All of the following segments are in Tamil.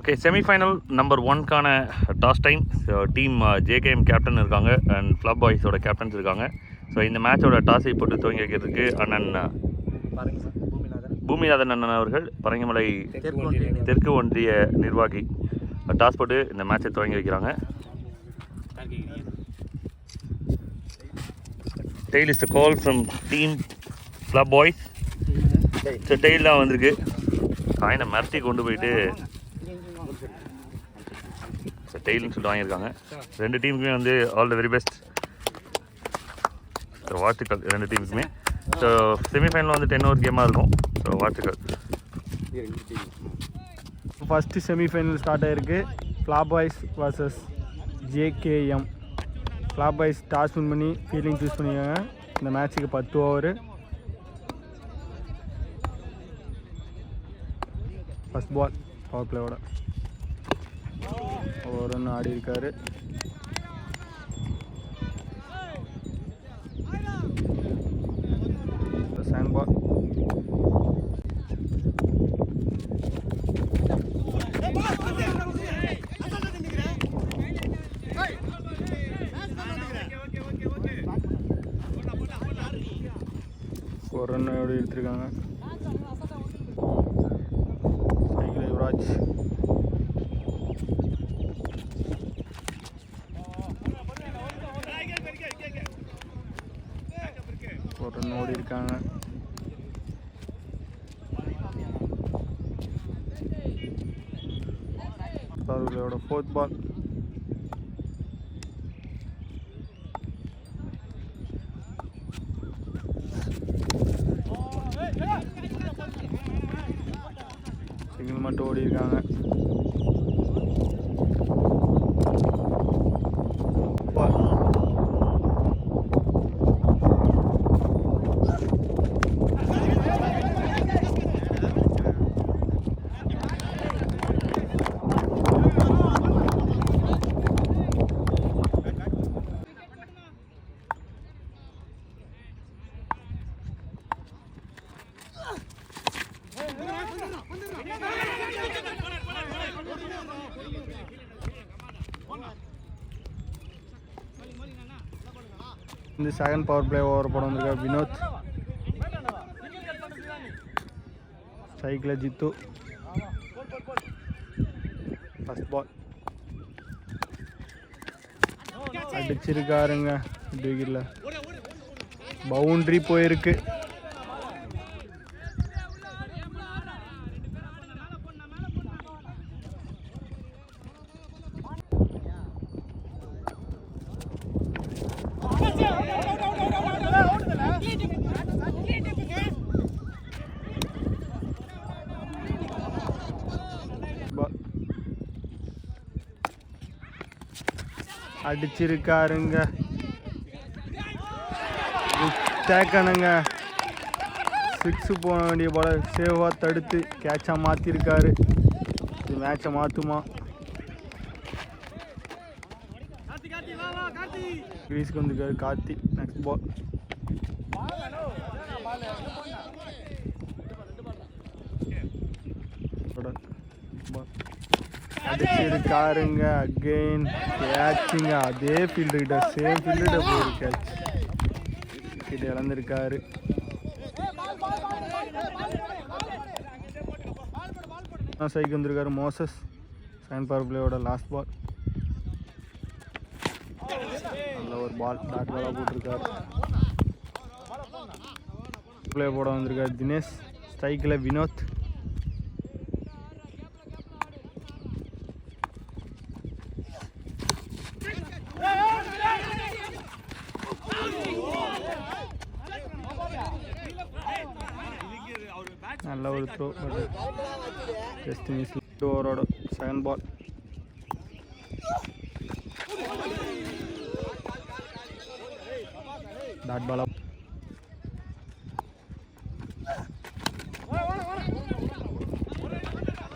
ஓகே, செமிஃபைனல் நம்பர் 1க்கான toss time. Team JKM captain இருக்காங்க அண்ட் ஃப்ளப் பாய்ஸோட கேப்டன்ஸ் இருக்காங்க. ஸோ இந்த மேட்சோட டாஸை போட்டு துவங்கி வைக்கிறதுக்கு அண்ணன் பூமிநாதன் அண்ணன் அவர்கள் பரங்கிமலை தெற்கு ஒன்றிய நிர்வாகி டாஸ் போட்டு இந்த மேட்சை துவங்கி வைக்கிறாங்க. Tail is the call from team ஃப்ளப் பாய்ஸ். டெய்ல் தான் வந்திருக்கு. காயினை மிரட்டி கொண்டு போயிட்டு டெய்ல்னு சொல்லிட்டு வாங்கியிருக்காங்க. ரெண்டு டீமுக்குமே வந்து ஆல் த வெரி பெஸ்ட் வாழ்த்துக்கள் ரெண்டு டீமுக்குமே. ஸோ செமிஃபைனல் வந்து 10 ஓவர் கேமாக இருக்கும். ஸோ வாழ்த்துக்கள். ஃபஸ்ட்டு செமிஃபைனல் ஸ்டார்ட் ஆகிருக்கு. Flop boys versus JKM. Flop boys toss win பண்ணி ஃபீல்டிங் சூஸ் பண்ணியிருக்காங்க. இந்த மேட்ச்சுக்கு 10 ஓவர். ஃபஸ்ட் பால் பவர் பிளேயோட ஒரு ரன் ஆடி இருக்காரு. சாண்ட் பால் ஒரு ரன் எடுத்திருக்காங்க. யுவராஜ் ஒரு ரன் ஓடி இருக்காங்க. அவர்களோட 4th பால். சிங்கிள் மட்டும் ஓடி இருக்காங்க. இந்த செகண்ட் பவர் பிளே ஓவர் போட வந்திருக்கார் வினோத். ஸ்ட்ரைக்கில் ஜித்து. ஃபஸ்ட் பால் அடிச்சிருக்காருங்க. விக்கெட்டில் பவுண்ட்ரி போயிருக்கு. அடிச்சிருக்காருங்க. டேக்கனுங்க. 6 போக வேண்டிய போல சேவாக தடுத்து கேட்சாக மாற்றிருக்காரு. இது மேட்சை மாற்றுமா? கிரீஸ்க்கு வந்துருக்காரு கார்த்தி. நெக்ஸ்ட் பால் அடிச்சிருக்காருங்க. அகெயின் கேட்சுங்க. அதே ஃபீல்டுகிட்ட சேம் ஃபீல்டுகிட்ட போயிரு கேட்ச். கிட்ட இழந்திருக்காரு. சைக்கு வந்திருக்காரு மோசஸ். செகண்ட் பவர் பிளேயோட லாஸ்ட் பால். நல்ல ஒரு பால் டாட் பாலாக போட்டிருக்காரு. பிளே போட வந்திருக்காரு தினேஷ். ஸ்ட்ரைக்கில் வினோத். நல்ல ஒரு த்ரோ. Just miss. ஓவரோட செகண்ட் பால். டாட் பாலா.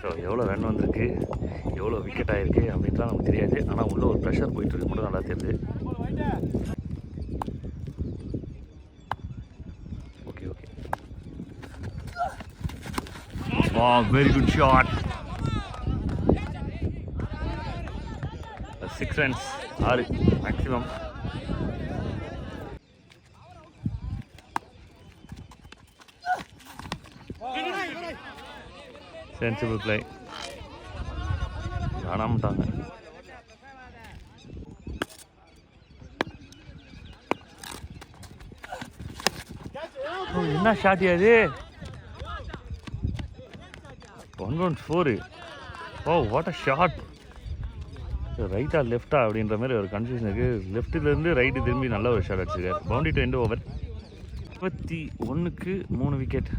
ஸோ எவ்வளோ ரன் வந்திருக்கு, எவ்வளோ விக்கெட் ஆகிருக்கு அப்படின்லாம் நமக்கு தெரியாது. ஆனால் உள்ள ஒரு ப்ரெஷர் போயிட்டுருக்கு மட்டும் நல்லா தெரியுது. Okay okay. Very good shot. 6 runs 6 maximum. Sensible play காணாமட்டாங்க. என்ன ஷாட் அது? 114. Oh what a shot. ரைட்டா லெஃப்டா அப்படின்ற மாதிரி ஒரு கன்ஃபியூஷன் இருக்குது. லெஃப்ட்டிலேருந்து ரைட்டு திரும்பி நல்ல ஒரு ஷாட் அடிச்சிருக்காரு. Boundary to end over. 21க்கு 3 விக்கெட்.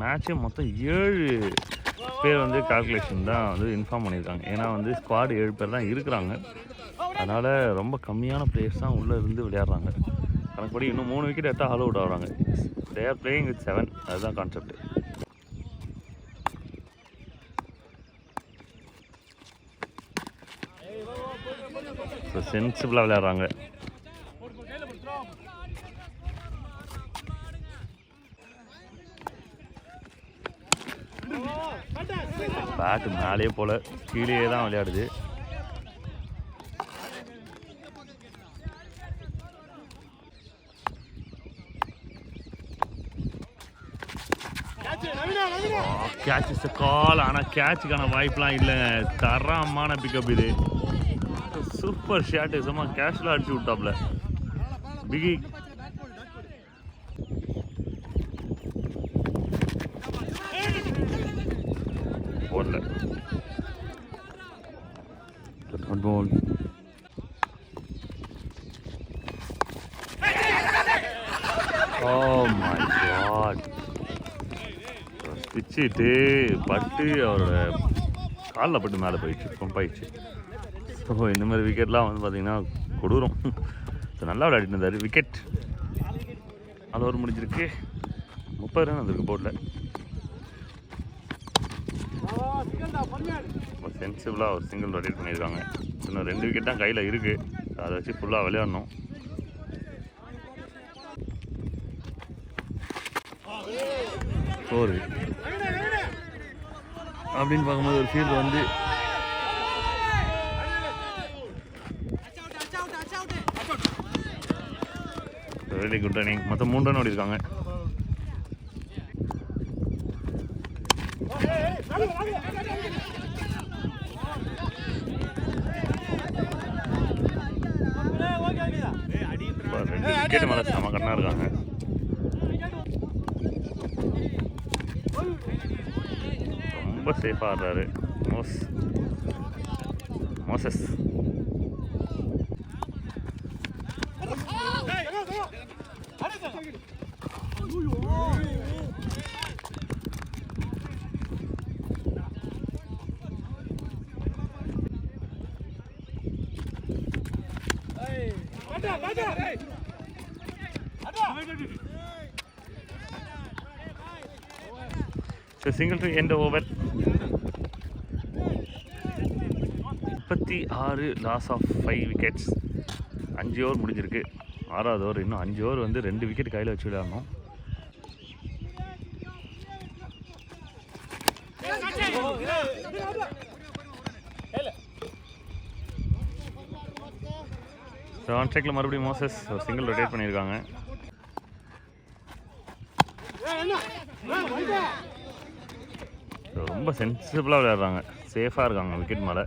மேட்ச்சே மொத்தம் 7 பேர் வந்து கால்குலேஷன் தான் வந்து இன்ஃபார்ம் பண்ணியிருக்காங்க. ஏன்னா வந்து ஸ்குவாட் 7 பேர் தான் இருக்கிறாங்க. அதனால் ரொம்ப கம்மியான பிளேயர்ஸ் தான் உள்ளே இருந்து விளையாடுறாங்க. கணக்குப்படி இன்னும் 3 விக்கெட் எடுத்தால் ஆல் அவுட் ஆகிறாங்க. They are playing with 7. அதுதான் கான்செப்ட். ஸோ சென்சிபிளாக விளையாடுறாங்க. பேட்டு மேலே போல் கீழே தான் விளையாடுது. Catch is call. ஆனால் கேட்சுக்கான வாய்ப்பெலாம் இல்லைங்க. தரமான பிக்கப் இது. Super shot. சும்மா கேஷுவலாக அடிச்சு விட்டாப்ல பிகி. போடல. பால். Oh my God. பிச்சுட்டு பட்டு அவரோட காலில் பட்டு மேலே போயிடுச்சு. பம்ப் ஆயிடுச்சு. ஸோ இந்த மாதிரி விக்கெட்லாம் வந்து பார்த்திங்கன்னா கொடூரம். ஸோ நல்லா விளையாடிட்டு இருந்தார். விக்கெட் அது ஒரு முடிஞ்சிருக்கு. 30 ரன் வந்திருக்கு போர்டில். ரொம்ப சென்சிபிளாக ஒரு சிங்கிள் ரொட்டேட் பண்ணியிருக்காங்க. இன்னும் 2 விக்கெட் தான் கையில் இருக்குது. அதை வச்சு ஃபுல்லாக விளையாடணும். ஒரு அப்படின்னு பார்க்கும்போது ஒரு ஃபீல்டு வந்து வெரி குட் ரன்னிங். மொத்தம் 3 ரன் ஓடிருக்காங்க. இப்போ 2 விக்கெட் மேலே செம கண்ணா இருக்காங்க. ரொம்ப சேஃபாக ஆடுறாரு Moses. So single to end over. 36 loss of 5 wickets. 5 over முடிஞ்சிருக்கு. 6வது ஓவர். இன்னும் 5 ஓவர் வந்து 2 விக்கெட் கையில் வச்சு விளையாடணும். ஸோ ஆன் ஸ்ட்ரைக்கில் மறுபடியும் மோசஸ் ஒரு சிங்கிள் ரொட்டேட் பண்ணியிருக்காங்க. ஸோ ரொம்ப சென்சிபிளாக விளையாடுறாங்க. சேஃபாக இருக்காங்க விக்கெட் மேலே.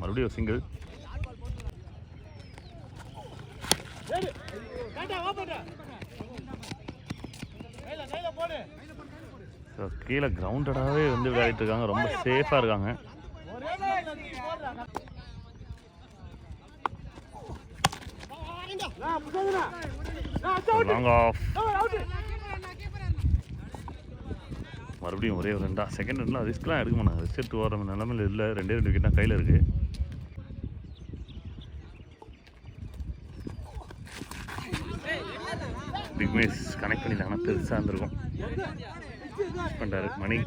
மறுபடியும் ஒரு சிங்கிள். ஸோ கீழே கிரவுண்டடாகவே வந்து விளையாடிட்டு இருக்காங்க. ரொம்ப சேஃபாக இருக்காங்க. Long off. மறுபடியும் ஒரே ஒரு ரெண்டா. செகண்ட் ரன்லாம் ரிஸ்க்லாம் எடுக்க மாட்டாங்க. ரிஸ்க் எடுத்து வர நிலமையில் இல்லை. 2 விக்கெட் தான் கையில் இருக்குது. பிக் மேஸ் கனெக்ட் பண்ணிட்டாங்கன்னா பெருசாக இருந்திருக்கும். பண்ணுறாரு மணி.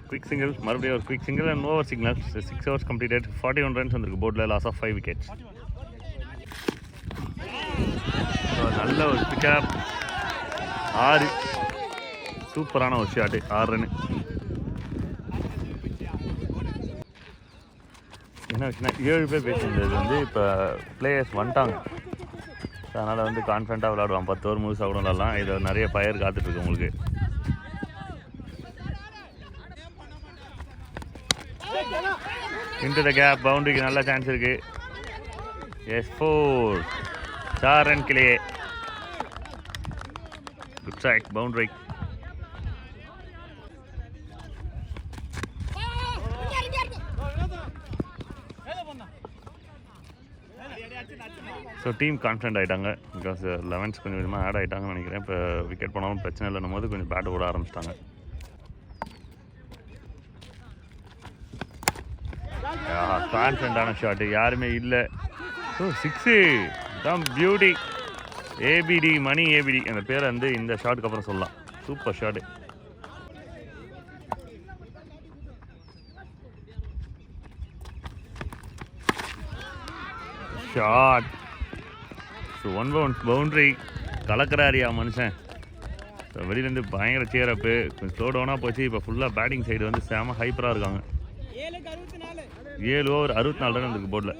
Quick single. மறுபடியும் ஒரு quick single and over signal. 6 overs completed. 41 runs வந்திருக்கு போர்டில். Loss of 5 wickets. நல்ல ஒரு பிக்கப். 6. சூப்பரான ஒரு ஷாட்டு, 6 ரன்னு. என்ன விஷயம்னா 7 பேர் பேசியிருந்தது வந்து இப்போ பிளேயர்ஸ் வந்துட்டாங்க. அதனால் வந்து கான்ஃபிடண்ட்டாக விளாடுவான். 10 ஓவர் முழுசாக கூட விளாட்லாம். இதில் நிறைய ஃபயர் காத்துட்ருக்கு உங்களுக்கு. இன்டு த கேப், பவுண்டரிக்கு நல்ல சான்ஸ் இருக்குது. எஸ் 4, 4 रन के लिए. Good strike, boundary. So team confident ஆகிட்டாங்க. பிகாஸ் 11s கொஞ்சம் கொஞ்சமாக ஆட் ஆகிட்டாங்கன்னு நினைக்கிறேன். இப்போ விக்கெட் போனாலும் பிரச்சனை இல்லைன்னும் போது கொஞ்சம் பேட் விட ஆரம்பிச்சிட்டாங்க. கான்ஃபிடண்டான ஷாட்டு, யாருமே இல்லை. ஸோ 6 தான் பியூட்டி. ஏபிடி, மணி ஏபிடி அந்த பேரை வந்து இந்த ஷாட்டுக்கு அப்புறம் சொல்லலாம். Super shot. Shot. So 1 boundary. கலக்கிறாரியா மனுஷன். ஸோ வெளியிலேருந்து பயங்கர சேரப்பு. கொஞ்சம் ஸ்லோ டவுனாக போச்சு. இப்போ ஃபுல்லாக பேட்டிங் சைடு வந்து செம ஹைப்பராக இருக்காங்க. 7 ஓவர் 64 ரன் இருக்கு போர்டில்.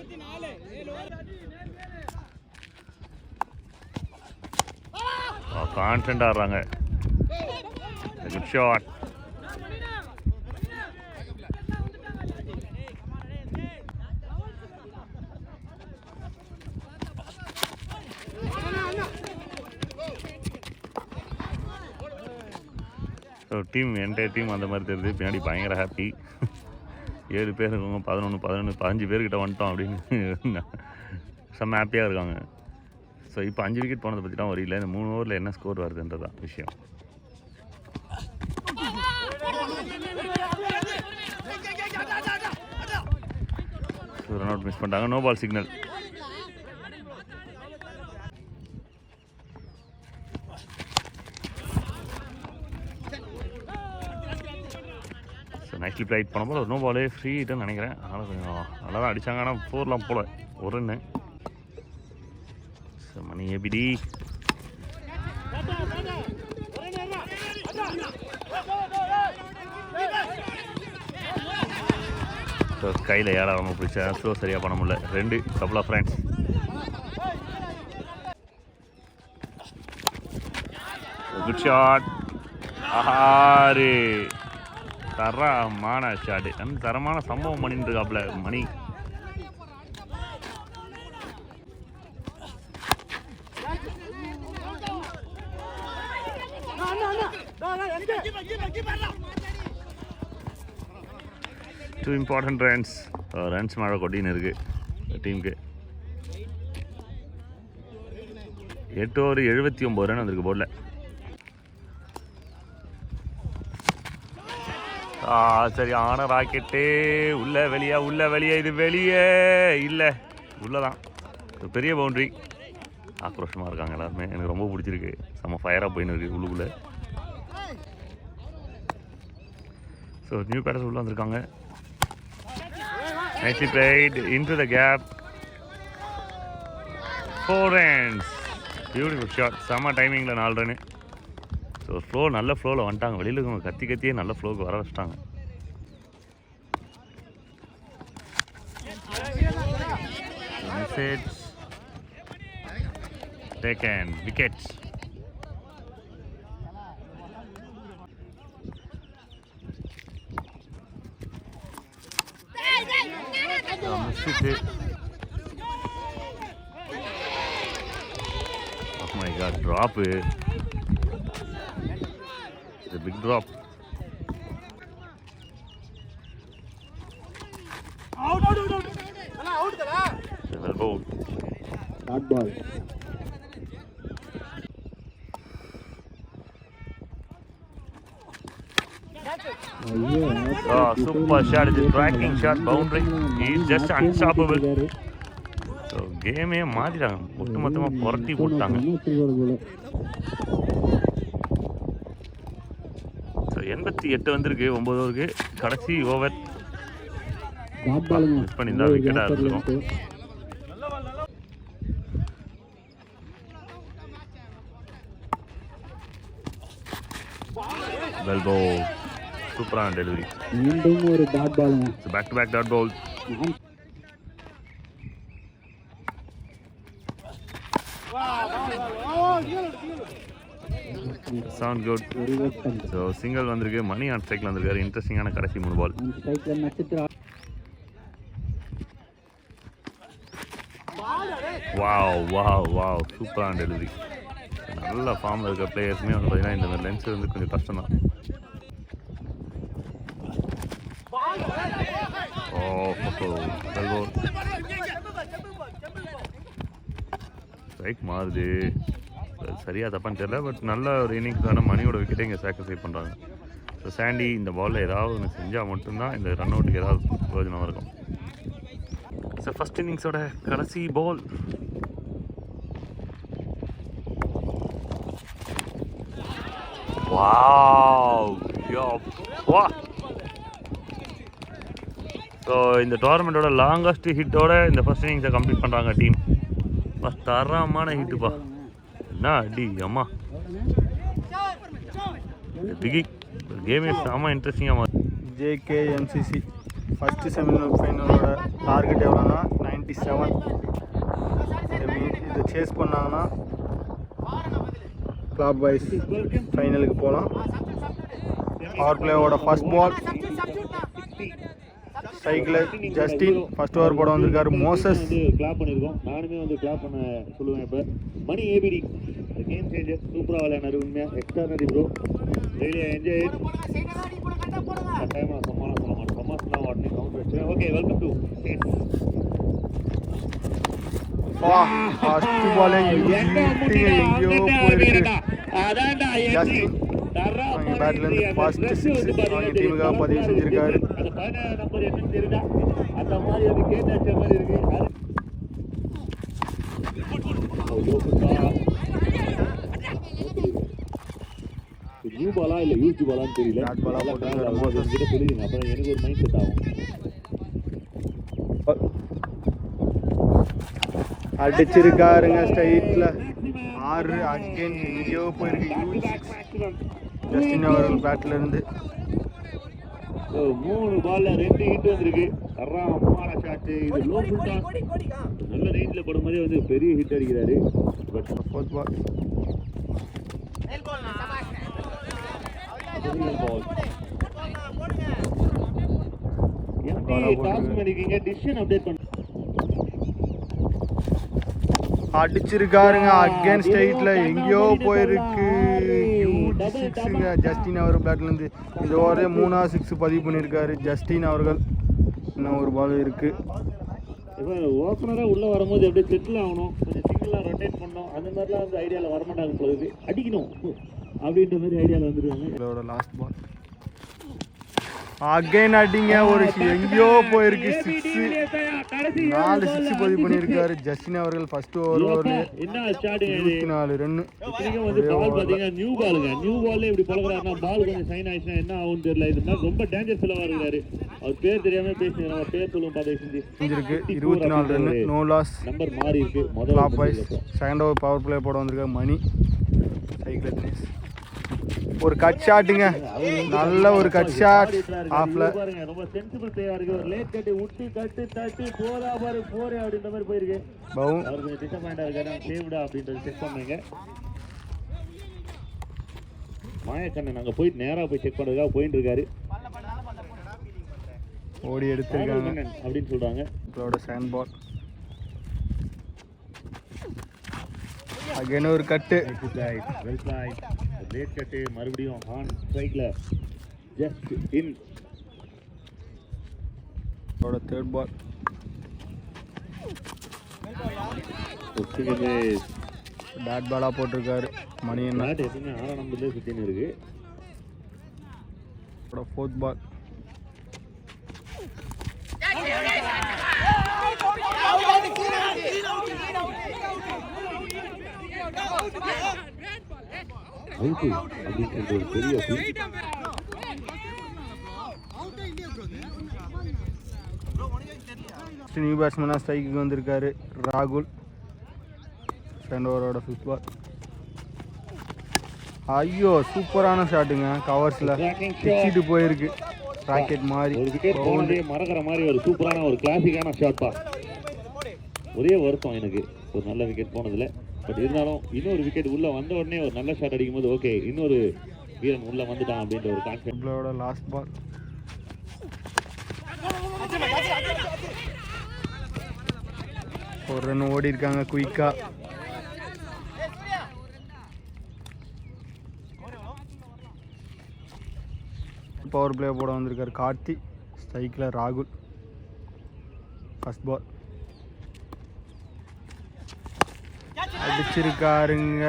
கான்ஃபிடண்ட் ஆடுறாங்க. Good shot. So team entire team அந்த மாதிரி தெரியுது. பின்னாடி பயங்கர ஹாப்பி. 7 பேர் இருக்கவங்க 11, 11, 15 பேர்கிட்ட வந்துட்டோம் அப்படின்னு செம்ம ஹாப்பியாக இருக்காங்க. ஸோ இப்போ 5 விக்கெட் போனதை பற்றி தான் வரையில. இந்த 3 ஓவரில் என்ன ஸ்கோர் வருதுன்றதான் விஷயம். ஸோ ரன் அவுட் மிஸ் பண்ணிட்டாங்க. No ball signal. நைட்லி பிளைட் பண்ணும்போது ஒரு நோ பாலே ஃப்ரீ ஹிட்டுன்னு நினைக்கிறேன். அதனால் கொஞ்சம் நல்லா தான் அடித்தாங்க. ஆனால் 4லாம் போல, ஒரு ரன்னு. So Mani ABD. ஸோ கையில் ஏறாமல் பிடிச்சா ஸ்லோ சரியாக பண்ண முடியல. 2 couple of friends. Good shot. 6. தரமான ஷாட்டு. தரமான சம்பவம் பண்ணிட்டு இருக்காப்புல மணி. டூ இம்பார்ட்டன்ட் ரன்ஸ் மழை கொட்டின்னு இருக்கு டீமுக்கு. 8 ஓவர் 79 ரன் வந்திருக்கு போர்டில். சரியான ராக்கெட்டு. உள்ள வெளியே இது வெளியே இல்லை, உள்ளதான். பெரிய பவுண்ட்ரி. ஆக்ரோஷமாக இருக்காங்க எல்லாருமே. எனக்கு ரொம்ப பிடிச்சிருக்கு. செம்ம ஃபயராக போயின்னு இருக்கு உள்ளுக்குள்ளே. ஸோ நியூ பேட்டர்ஸ் உள்ளே வந்திருக்காங்க. நைட்லி played. Into the gap. 4 runs. Beautiful shot. செம்ம டைமிங்கில் 4 ரன்னு. ஸோ ஃப்ளோ நல்ல ஃப்ளோவில் வந்துட்டாங்க. வெளியில் இருக்கவங்க கத்தியே நல்ல ஃப்ளோவுக்கு வர வச்சிட்டாங்க. Message taken. விக்கெட்ஸ். மிஸ்ஸிட்டு. Oh my God, drop. It's a big drop. Out. Well bowled. Not ball. Oh, super shot. It's a striking shot. Boundary. He's just unstoppable. So game மாத்திட்டாங்க. ஒட்டுமொத்தமாக புரட்டி போட்டாங்க. 88 வந்திருக்கு 9 ஓவருக்கு. கடைசி ஓவர் மிஸ் பண்ணியிருந்தா விக்கெட்டாக இருந்திருக்கும். வெல்போ சூப்பரான டெலிவரி. மீண்டும் ஒரு டாட் பாலுங்க. Back to back dot ball. Sound good. So single வந்திருக்கு. மணி ஆன் ஸ்ட்ரைக்கில் வந்திருக்காரு. இன்ட்ரெஸ்டிங்கான கடைசி 3 பால். வாவ் சூப்பரான டெலிவரி. நல்ல ஃபார்மில் இருக்க பிளேயர்ஸுமே வந்து பார்த்தீங்கன்னா இந்த மாதிரி லென்ஸ் வந்து கொஞ்சம் கஷ்டம் தான். ஸ்ட்ரைக் மாறுது. சரியாக தப்பான்னு தெரியல. பட் நல்ல ஒரு இன்னிங்ஸ்க்கான மணியோட விக்கெட்டை இங்கே சாக்ரிஃபை பண்ணுறாங்க. ஸோ சாண்டி இந்த பாலில் ஏதாவது ஒன்று செஞ்சால் மட்டும்தான் இந்த ரன் அவுட்டுக்கு ஏதாவது பிரயோஜனம் இருக்கும். ஸோ ஃபஸ்ட் இன்னிங்ஸோட கடைசி பால். ஸோ இந்த டோர்னமெண்ட்டோட லாங்கஸ்ட் ஹிட்டோட இந்த ஃபஸ்ட் இன்னிங்ஸை கம்ப்ளீட் பண்ணுறாங்க டீம். தரமான ஹிட்டுப்பா. என்ன அடி அம்மா. கேமே செம்ம இன்ட்ரெஸ்டிங்காக மாறுது. ஜேகேஎம்சிசி ஃபஸ்ட்டு செமிஃபைனலோட டார்கெட் எவ்வளோன்னா 97. இதை சேஸ் பண்ணாங்கன்னா கிளாப் வைஸ் ஃபைனலுக்கு போகலாம். பவர் பிளேயோட ஃபர்ஸ்ட் பால். சைக்கிள் ஜஸ்டின் ஃபர்ஸ்ட் ஓவர் போட வந்திருக்காரு. மோசஸ் கிளாப் பண்ணியிருக்கோம். நானுமே வந்து கிளாப் பண்ண சொல்லுவேன். இப்போ மணி ஏபிடி கேம் சேஞ்சர் சூப்பராக விளையாடுறாரு. உண்மையாக எக்ஸ்ட்ரானரி ப்ரோ. Really enjoy. கட்டாயமாக சம்மானம் சொல்ல மாட்டோம். சம்மாசெலாம் உடனே கவுண்ட் வச்சுருக்கேன். Okay welcome to first ball எங்கேயோ போயிருக்கு. ஜஸ்டின் அவங்க பேட்லேருந்து ஃபர்ஸ்ட் 6 அவங்க டீமுக்காக பதிவு செஞ்சுருக்காரு. நியூ பாலா இல்லை யூஸ்டு பாலான்னு தெரியல. அப்புறம் எனக்கு ஒரு மைண்ட் செட் ஆகும். அடிச்சிருக்காருங்க ஸ்ட்ரைட்டில் 6. அகெயின் எங்கேயோ போயிருக்கு. ஜஸ்டின் அவர்கள் பேட்டில் இருந்து 3 பால்ல 2 ஹிட் வந்திருக்கு. அம்மான ஷாட்டு. இது லோ ஃபுல் டாஸ். நல்ல ரேஞ்சில் படும்போதே வந்து பெரிய ஹிட் அடிக்கிறாரு. But fourth ball. அடிச்சிருக்காருங்க. அகேன் ஸ்ட்ரைட்ல எங்கேயோ போயிருக்கு. ஜஸ்டின் அவர் பேட்லேருந்து இந்த ஓவரே 3 6 பதிவு பண்ணியிருக்காரு ஜஸ்டின் அவர்கள். இன்னும் ஒரு பால் இருக்கு. இப்போ ஓப்பனராக உள்ளே வரும்போது எப்படியே செட்டில் ஆகணும். கொஞ்சம் சிங்கிளாக ரொட்டேட் பண்ணணும். அந்த மாதிரிலாம் வந்து ஐடியாவில் வரமாட்டாங்க. போகுது அடிக்கணும் அப்படின்ற மாதிரி ஐடியாவில் வந்துருவாங்க. இதோட லாஸ்ட் பால். அகைன் அடிங்க. ஒரு எங்கேயோ போயிருக்கு. 4 6 பதிவு பண்ணியிருக்காரு ஜஸ்டின் அவர்கள். ஃபர்ஸ்ட் ஓவர்ல 24 ரன். நியூ பாலுங்க. நியூ பால்ல இப்படி பழகிறாருன்னா பால் கொஞ்சம் சைன் ஆயிடுச்சுன்னா என்ன ஆகும்னு தெரியல. இதுனா ரொம்ப டேஞ்சர் ஃபெல்லோவா இருக்காரு. அவர் பேர் தெரியாம பேசுங்க. நம்ம பேர் சொல்லுவோம். பாதை செஞ்சிருக்கு. 24 ரன். No loss. நம்பர் மாறி இருக்கு. முதல்ல top wise second over power play போட வந்திருக்காரு மணி. சைக்கிள் தினேஷ் ஒரு கட் ஷாட்டுங்க. நல்ல ஒரு கட் ஷாட். ஆஃப்ல ரொம்ப சென்சிபிள் பிளேயா இருக்கு. ஒரு லேட் கட் உட்டி கட்டு தட்டி போரா பாரு போரே அப்படின்ற மாதிரி போயிருக்கு. பவுன் அவர் கொஞ்சம் டிசப்பாயிண்டா இருக்காரு. சேவ்டா அப்படின்றது செக் பண்ணுங்க. மாயக்கண்ணன் அங்கே போயிட்டு நேராக போய் செக் பண்ணுறதுக்காக போயிட்டு இருக்காரு. ஓடி எடுத்துருக்காங்க அப்படின்னு சொல்கிறாங்க. இதோட சேண்ட் பால். அகைன் ஒரு கட்டு. லேட் கட்டு மறுபடியும் ஆன் ஸ்ட்ரைக்கில் ஜஸ்ட் இன். இதோட தேர்ட் பால். பேட் பாலாக போட்டிருக்காரு மணி. என்ன எப்பவுமே 6ஆம் நம்பர்லேயே சுற்றின்னு இருக்கு. Fourth ball. அப்படின்ற ஒரு பெரிய நியூ பேட்ஸ்மேனாக ஸ்ட்ரைக்கு வந்திருக்காரு ராகுல். செகண்ட் ஓவரோட 5th பால். ஐயோ சூப்பரான ஷாட்டுங்க, கவர்ஸில் பிச்சுட்டு போயிருக்கு ராக்கெட் மாதிரி. ஒரு விக்கெட் போனதே மறக்கிற மாதிரி ஒரு சூப்பரான ஒரு கிளாசிக்கான ஷாட் தான். ஒரே வருத்தம் எனக்கு ஒரு நல்ல விக்கெட் போனதில். பட் இருந்தாலும் இன்னொரு விக்கெட் உள்ளே வந்த உடனே ஒரு நல்ல ஷாட் அடிக்கும்போது ஓகே இன்னொரு வீரன் உள்ளே வந்துட்டான் அப்படின்ற ஒரு கான்ஃபிடன்ஸ். லாஸ்ட் பால் ஒரு ரன் ஓடி இருக்காங்க குயிக்கா. பவர் பிளே போட வந்திருக்காரு கார்த்தி. ஸ்ட்ரைக்கில் ராகுல். ஃபர்ஸ்ட் பால் அடிச்சிருக்காருங்க,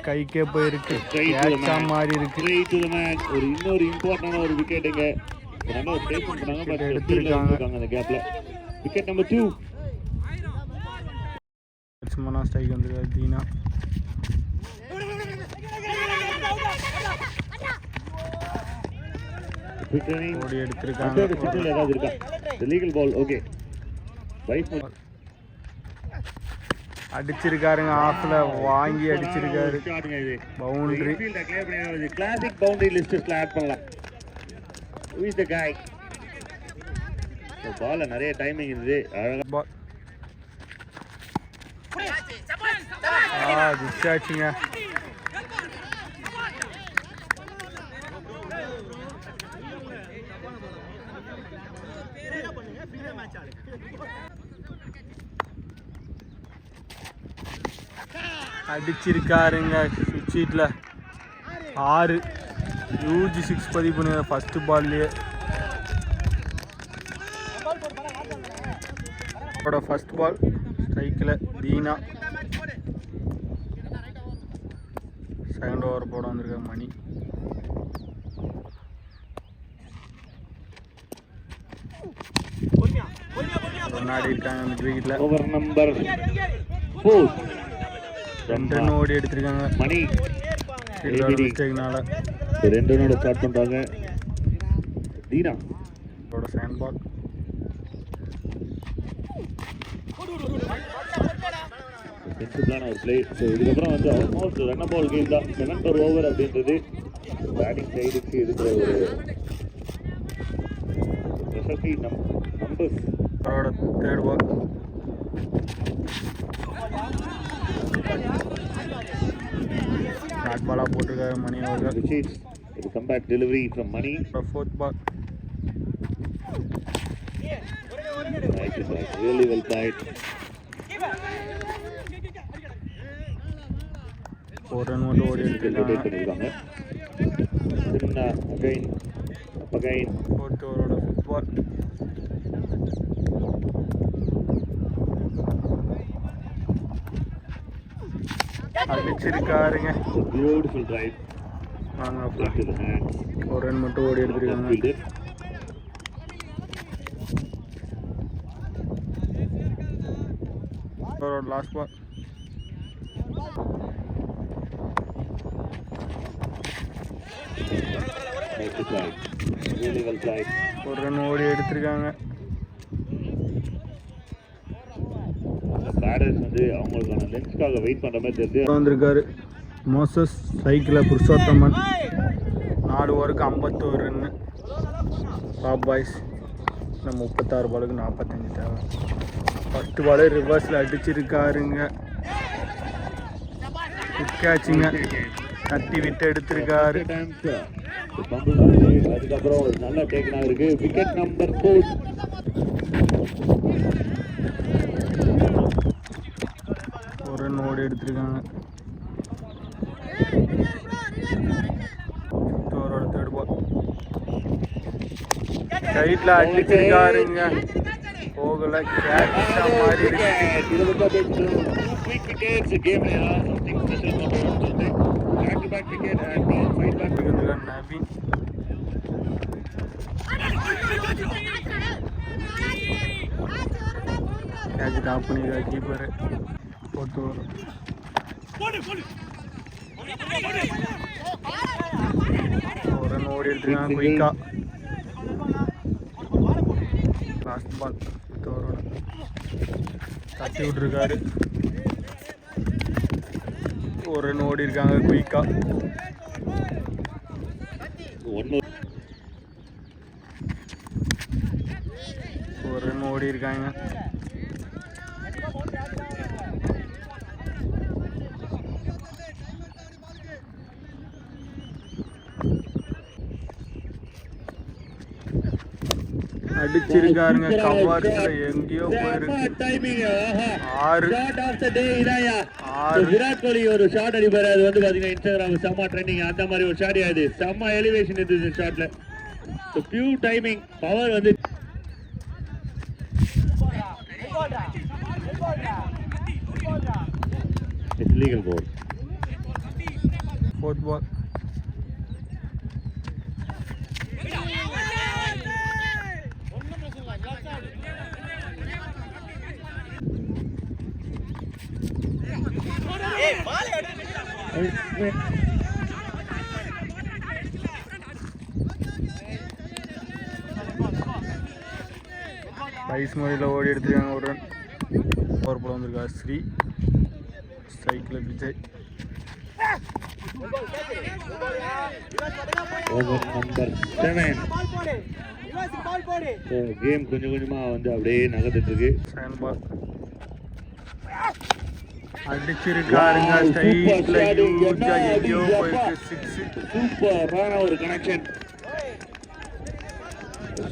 கைக்கே போயிருக்கு, கேட்சா மாதிரி இருக்கு. ஒரு இன்னொரு இம்பார்ட்டன்டான ஒரு விக்கெட்டுங்க. நல்ல ஒரு டேக் பண்ணாங்க, பட் எடுத்துருக்காங்க அந்த கேப்ல. Wicket number 2. லட்சுமணா ஸ்ட்ரைக் வந்திருக்காரு. தீனா ஓடி எடுத்திருக்காங்க. ஏதாவது இருக்கா? லீகல் பால். ஓகே அடிச்சிருக்காருங்க, ஆஃப்ல வாங்கி அடிச்சிருக்காரு. பவுண்டரி. கிளாசிக் பவுண்டரி லிஸ்ட்ல ஆட் பண்ணலாம். Who is the guy? பால்ல நிறைய டைமிங் இருந்தது. அழகா பால் டிஸ்ட்ராக்ஷங்க. அடிச்சிருக்காருங்க சுவிட்சில் 6. யூஜி 6 பதிவு பண்ணி ஃபஸ்ட்டு பால்லையே. ஃபர்ஸ்ட் பால் ஸ்ட்ரைக்கில் தீனா. செகண்ட் ஓவர் போட வந்திருக்க மணி. முன்னாடி இருக்காங்க மிட் விக்கெட்டில். Over number 4. 2 ரன் ஓடி எடுத்திருக்காங்க மணி. மிஸ்டேக்னால 2 ரன்னோட ஸ்டார்ட் பண்ணுறாங்க தீனா. செகண்ட் பால் சென்சிபிளான ஒரு பிளே. ஸோ இதுக்கப்புறம் வந்து ஆல்மோஸ்ட் ரன் பால் கேம் தான். 7 per over அப்படின்றது பேட்டிங் சைடுக்கு இருக்கிற ஒரு speciality. Numbers. Third ball short பாலாக போட்டிருக்காரு மணி அவர்கள். which is a comeback delivery from Mani. Fourth ball really well played. ஒரு ரன் மட்டும் ஓடி எடுத்துருக்காங்க. again ஃபோர்த் ஓவரோட ஃபிஃப்த் பால். அடிச்சிருக்காருங்க. Beautiful drive. ஒரு ரன் மட்டும் ஓடி எடுத்துருக்காங்க. லாஸ்ட் பால் ஒரு ரன் ஓடி எடுத்திருக்காங்க. பேட்டர்ஸ் வந்து அவங்களுக்கான லென்ஸ்க்காக வெயிட் பண்ணுற மாதிரி தெரிஞ்சு வந்திருக்காரு மோசஸ். சைக்கிளில் புருஷோத்தமன். 4 ஓவருக்கு 51 ரன்னு. டாப் பாய்ஸ் நம்ம 36 பாலுக்கு 45 தேவை. ஃபஸ்ட்டு பாலே ரிவர்ஸில் அடிச்சிருக்காருங்க. கேட்சுங்க, தட்டி விட்டு எடுத்திருக்காரு. அதுக்கப்புறம் ஒரு நல்ல டேக்கனாக இருக்கு. Wicket number 4. ஒரு ரன் ஓடி எடுத்திருக்காங்க. ஓவரோட தேர்ட் பால் சைட்ல அடிச்சிருக்காருங்க. போகல, கேட்சா மாதிரி நவீன். கேட்ச் டாப் பண்ணிருக்காரு கீப்பரு. போட்டு ஒரு ரன் ஓடி எடுத்துருக்காங்க குயிக்கா. லாஸ்ட் பால் தட்டி விட்டுருக்காரு. ஒரு ரன் ஓடி இருக்காங்க குயிக்கா. ஒரு ரன் ஓடி இருக்காங்க. அடிச்சிருக்காருங்க. கவர்ஸ்ல எங்கேயோ போயிருக்கு. 6 விராட் கோலி ஒரு ஷாட் அடிப்பாரு. அது வந்து பாத்தீங்கன்னா இன்ஸ்டாகிராம் செம்ம ட்ரெண்டிங். அந்த மாதிரி ஒரு ஷாட் ஆகுது. செம்ம எலிவேஷன் இருந்தது ஷாட்ல. பியூ டைமிங் பவர் வந்து illegal ball. Fourth ball. Rice முறையில் ஓடி எடுத்துருக்காங்க. ஒரு ரன். பவர் போல வந்திருக்கா ஸ்ரீ. ஸ்ட்ரைக்கில் விஜய். Over number 7. கேம் கொஞ்சம் கொஞ்சமா வந்து அப்படியே நகர்ந்துட்டு இருக்கு. Second ball. அடிச்சிருக்காருங்க. ஸ்ட்ரைக்ல யூஜா எங்கேயோ போயிருக்கு. 6. சூப்பரான ஒரு connection.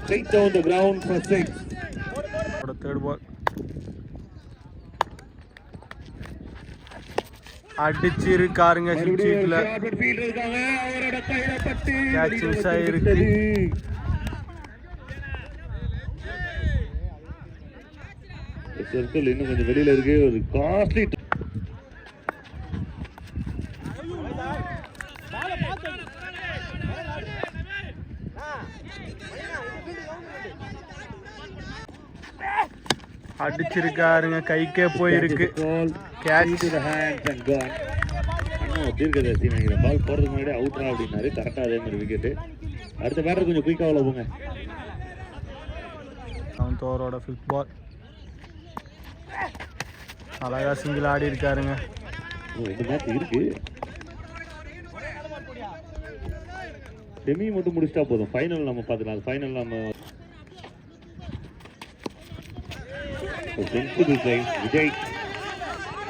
Straight down the ground for 6. Third ball. அடிச்சிருக்காருங்க. சிக்ஸ்ல ஃபீல்டர் இருக்காங்க. அவரோட கையில பட்டு கேட்ச் மிஸ் ஆயிருக்கு. சர்க்கிள் இன்னும் கொஞ்சம் வெளியில இருக்கு. ஒரு காஸ்ட்லி அடிச்சிருக்காருங்க. கைக்கே போயிருக்கு. Catch to the hands and gone. அண்ணா தீர்க்கதரிசி நினைக்கிறேன். பால் போறதுக்கு முன்னாடி அவுட்ரா அப்படின்னாரு. கரெக்டா அதே மாதிரி விக்கெட். அடுத்த பேட்டர் கொஞ்சம் குயிக்கா உள்ள போங்க. 7th ஓவரோட 5th பால். அழகா சிங்கிள் ஆடி இருக்காருங்க. 2 மேட்ச் இருக்கு. செமி மட்டும் முடிச்சிட்டா போதும். ஃபைனல் நம்ம பார்த்துக்கலாம். ஃபைனல் நம்ம விஜய்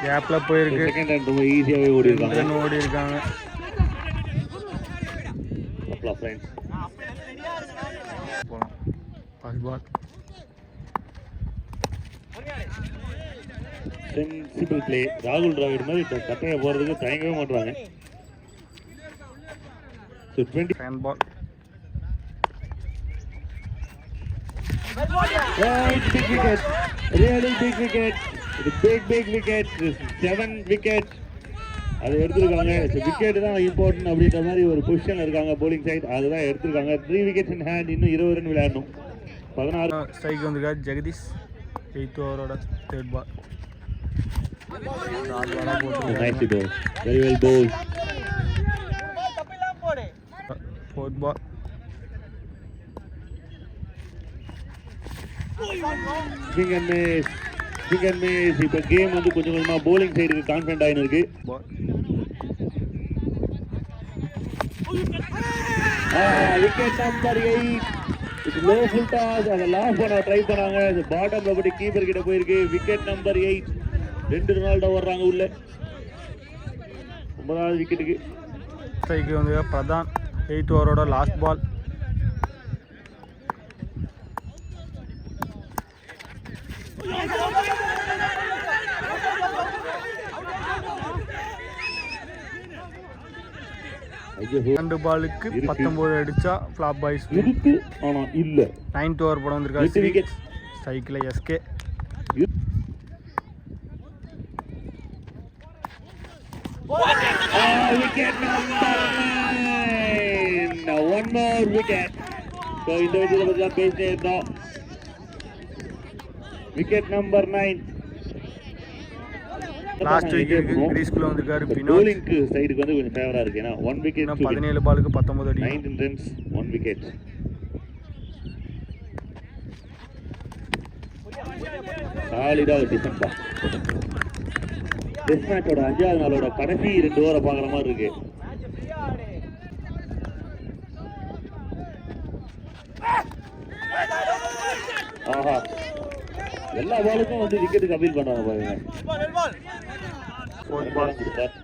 கேப்ல போயிருக்கு. செகண்ட் ரன் ரொம்ப ஈஸியாவே ஓடி இருக்காங்க. ஓடி இருக்காங்க. ஃப்ரெண்ட்ஸ் போலாம். First ball. Sensible play. ராகுல் டிராவிட் மாதிரி கட்டையை போறதுக்கு தயங்கவே மாட்டாங்க. So 20 second ball. Right, big wicket. Really big wicket. Big wicket. 7 wickets. அது எடுத்துருக்காங்க. விக்கெட் தான் இம்பார்ட்டன்ட் அப்படின்ற மாதிரி ஒரு பொசிஷன்ல இருக்காங்க போலிங் சைட். அதுதான் எடுத்துருக்காங்க. 3 wickets in hand. இன்னும் 20 ரன் விளையாடணும். 16 ஸ்ட்ரைக் வந்திருக்காரு ஜெகதீஷ். 8th ஓவரோட 3rd ball. nice ball. Very well bowled. 4th ball. Swing and miss. இப்போ கேம் வந்து கொஞ்சம் கொஞ்சமா bowling சைடுக்கு கான்ஃபிடன்ட் ஆயின்னு இருக்கு. Wicket number 8. இது லோ ஃபுல் டாஸ். அதை லாஸ் பண்ண ட்ரை பண்ணாங்க. அது பாட்டம்ல போய் கீப்பர் கிட்ட போயிருக்கு. Wicket number 8. 2 ரொனால்டோ வர்றாங்க உள்ள. 9வது விக்கெட்டுக்கு. ஸ்ட்ரைக் வந்து பிரதான். 8th ஓவரோட last ball. ரெண்டு பாலுக்கு 19 அடிச்சா ஃபிளாப் பாய்ஸ் இருக்கு. ஆனா இல்ல. 9th ஓவர் போட வந்திருக்காரு. ஸ்ட்ரைக்ல SK. Wicket number 9. Now one more wicket. So இந்த விக்கெட்ல பத்தி பேசிட்டே இருந்தோம். Wicket number 9. லாஸ்ட் விக்கெட் கிரீஸ்குள்ள வந்திருக்காரு. வினோத் bowling சைடுக்கு வந்து கொஞ்சம் ஃபேவரா இருக்கு. ஏனா 1 wicket 17 பாலுக்கு 19 அடி. 19 runs 1 wicket. சாலிடா ஒரு டிஃபென்ஸ். டெஸ்ட் மேட்சோட 5வது நாளோட கடைசி 2 ஓவரை பார்க்குற மாதிரி இருக்கு. ஆஹா, எல்லா பாலுக்கும் வந்து விக்கெட்டுக்கு அப்பீல் பண்றாங்க பாருங்க. கொடுத்தார்.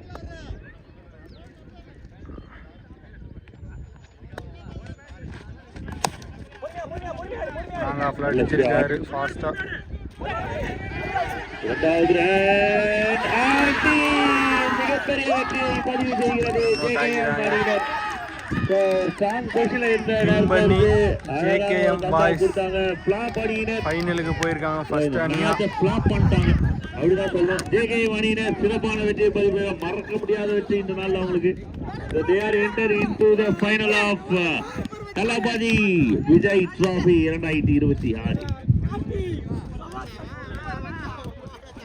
நாங்கள் அப்ளை அடிச்சிருக்காரு ஃபாஸ்ட்டாக. இரண்டாவது ரன் ஆடி மிகப்பெரிய வெற்றியை பதிவு செய்கிறது JKM அணியினர். ஸ்ட்ராங் பொசிஷன்ல இருந்த பண்ணி JKM boys கொடுத்தாங்க. ஃபிளாப் அணியினர் ஃபைனலுக்கு போயிருக்காங்க ஃபர்ஸ்ட் அணியா. மேட்சை ஃபிளாப் பண்ணிட்டாங்க அப்படிதான் சொல்லணும். JKM அணியினர் சிறப்பான வெற்றியை பதிவு செய்ய மறக்க முடியாத வெற்றி இந்த நாள்ல அவங்களுக்கு. They are entered into the final of Thalapathy Vijay trophy 2026.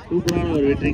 சூப்பரான ஒரு வெற்றி.